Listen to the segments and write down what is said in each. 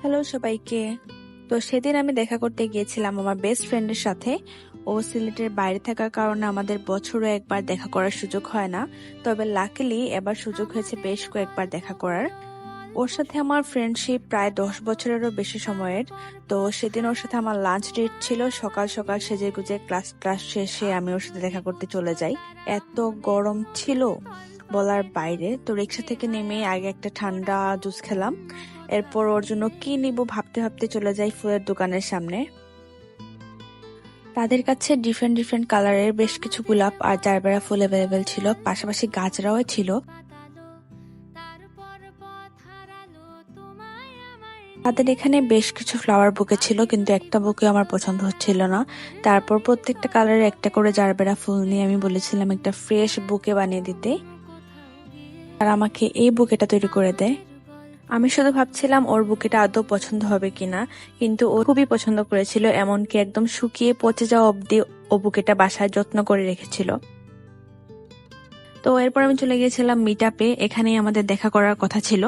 Hello সবাইকে। তো সেদিন আমি দেখা করতে গিয়েছিলাম আমার বেস্ট ফ্রেন্ডের সাথে। ও সিলেটের বাইরে থাকার কারণে আমাদের বছরে একবার দেখা করার সুযোগ হয় না। তবে লাকিলি এবার সুযোগ হয়েছে বেশ কয়েকবার দেখা করার। ওর সাথে আমার ফ্রেন্ডশিপ প্রায় 10 বছরেরও বেশি সময়ের। তো সেদিন ওর সাথে আমার লাঞ্চ ডেট ছিল, সকাল সকাল সেজে গুজে ক্লাস ক্লাস শেষে আমি ওর সাথে দেখা করতে চলে যাই। এত গরম ছিল বলার বাইরে। তো রিক্সা থেকে নেমে আগে একটা ঠান্ডা জুস খেলাম। এরপর ওর জন্য কি নিব ভাবতে ভাবতে চলে যাই ফুলের দোকানের সামনে। তাদের কাছে ডিফারেন্ট ডিফারেন্ট কালারের বেশ কিছু গোলাপ আর জারবেরা ফুল অ্যাভেলেবেল ছিল, পাশাপাশি গাছরাও ছিল। তাদের এখানে বেশ কিছু ফ্লাওয়ার বুকে ছিল, কিন্তু একটা বুকে আমার পছন্দ হচ্ছিল না। তারপর প্রত্যেকটা কালারের একটা করে জারবেরা ফুল নিয়ে আমি বলেছিলাম একটা ফ্রেশ বুকে বানিয়ে দিতে, আর আমাকে এই বুকেটা তৈরি করে দেয়। আমি শুধু ভাবছিলাম ওর বুকেটা আদৌ পছন্দ হবে কিনা, কিন্তু ও খুবই পছন্দ করেছিল, এমনকি একদম শুকিয়ে পচে যাওয়া অব্দি ও বুকেটা বাসায় যত্ন করে রেখেছিল। তো এরপর আমি চলে গিয়েছিলাম মিট আপে, এখানেই আমাদের দেখা করার কথা ছিল।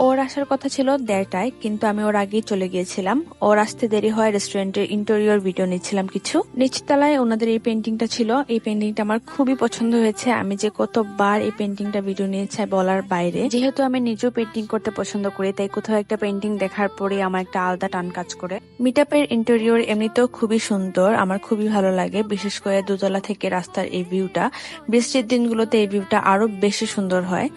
ওর আসার কথা ছিল 1:30টায়, কিন্তু আমি ওর আগেই চলে গিয়েছিলাম। ওর আসতে দেরি হয়, রেস্টুরেন্টের ইন্টেরিয়র ভিডিও নিচ্ছিলাম কিছু। নিচতলায় ওনাদের এই পেন্টিংটা ছিল, এই পেন্টিংটা আমার খুবই পছন্দ হয়েছে। আমি যে কতবার এই পেন্টিংটা ভিডিও নিয়েছি বলার বাইরে। যেহেতু আমি নিজেও পেন্টিং করতে পছন্দ করি, তাই কোথাও একটা পেন্টিং দেখার পরে আমার একটা আলাদা টান কাজ করে। মিটআপের ইন্টেরিয়র এমনিতেও খুবই সুন্দর, আমার খুবই ভালো লাগে, বিশেষ করে দোতলা থেকে রাস্তার এই ভিউটা। বৃষ্টির দিনগুলোতে এই ভিউটা আরো বেশি সুন্দর হয়।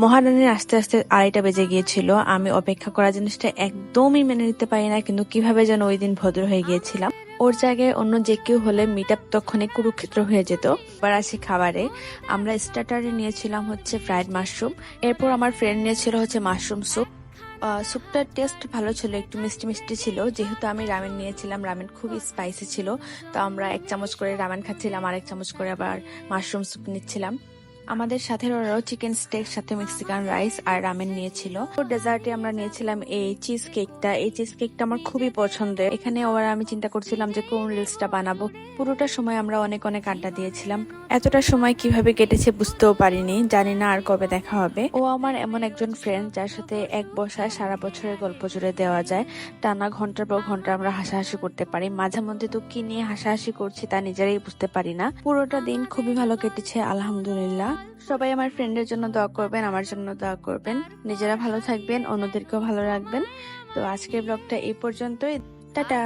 মহারানীর আস্তে আস্তে 2:30 বেজে গিয়েছিল। আমি অপেক্ষা করা জিনিসটা একদমই মেনে নিতে পারি না, কিন্তু কিভাবে যেন ওই দিন ভদ্র হয়ে গিয়েছিলাম। ওর জায়গায় অন্য যে কেউ হলে মিট আপ তখনই কুরুক্ষেত্র হয়ে যেত। এবার আসি খাবারে। আমরা স্টার্টারে নিয়েছিলাম হচ্ছে ফ্রাইড মাশরুম, এরপর আমার ফ্রেন্ড নিয়েছিল হচ্ছে মাশরুম স্যুপ। স্যুপটার টেস্ট ভালো ছিল, একটু মিষ্টি মিষ্টি ছিল। যেহেতু আমি রামেন নিয়েছিলাম, রামেন খুবই স্পাইসি ছিল, তো আমরা 1 চামচ করে রামেন খাচ্ছিলাম আর 1 চামচ করে আবার মাশরুম স্যুপ নিচ্ছিলাম। আমাদের সাথে ওরাও চিকেন স্টেক সাথে মেক্সিকান রাইস আর রামেন নিয়েছিল। তো ডেজার্টে আমরা নিয়েছিলাম এই চিজ কেকটা। এই চিজ কেকটা আমার খুবই পছন্দের। এখানে ওরা আমি চিন্তা করছিলাম যে কোন রিলসটা বানাবো। পুরোটা সময় আমরা অনেক অনেক আড্ডা দিয়েছিলাম। এতটা সময় কিভাবে কেটেছে বুঝতেও পারিনি, জানি না আর কবে দেখা হবে। ও আমার এমন একজন ফ্রেন্ড যার সাথে এক বসায় সারা বছরের গল্প জুড়ে দেওয়া যায়। টানা ঘন্টার পর ঘন্টা আমরা হাসাহাসি করতে পারি, মাঝে মধ্যে তো কি নিয়ে হাসাহাসি করছি তা নিজেরাই বুঝতে পারি না। পুরোটা দিন খুবই ভালো কেটেছে আলহামদুলিল্লাহ। সবাই আমার ফ্রেন্ডের জন্য দোয়া করবেন, আমার জন্য দোয়া করবেন। নিজেরা ভালো থাকবেন, অন্যদেরকেও ভালো রাখবেন। তো আজকের ব্লগটা এই পর্যন্তই। টাটা।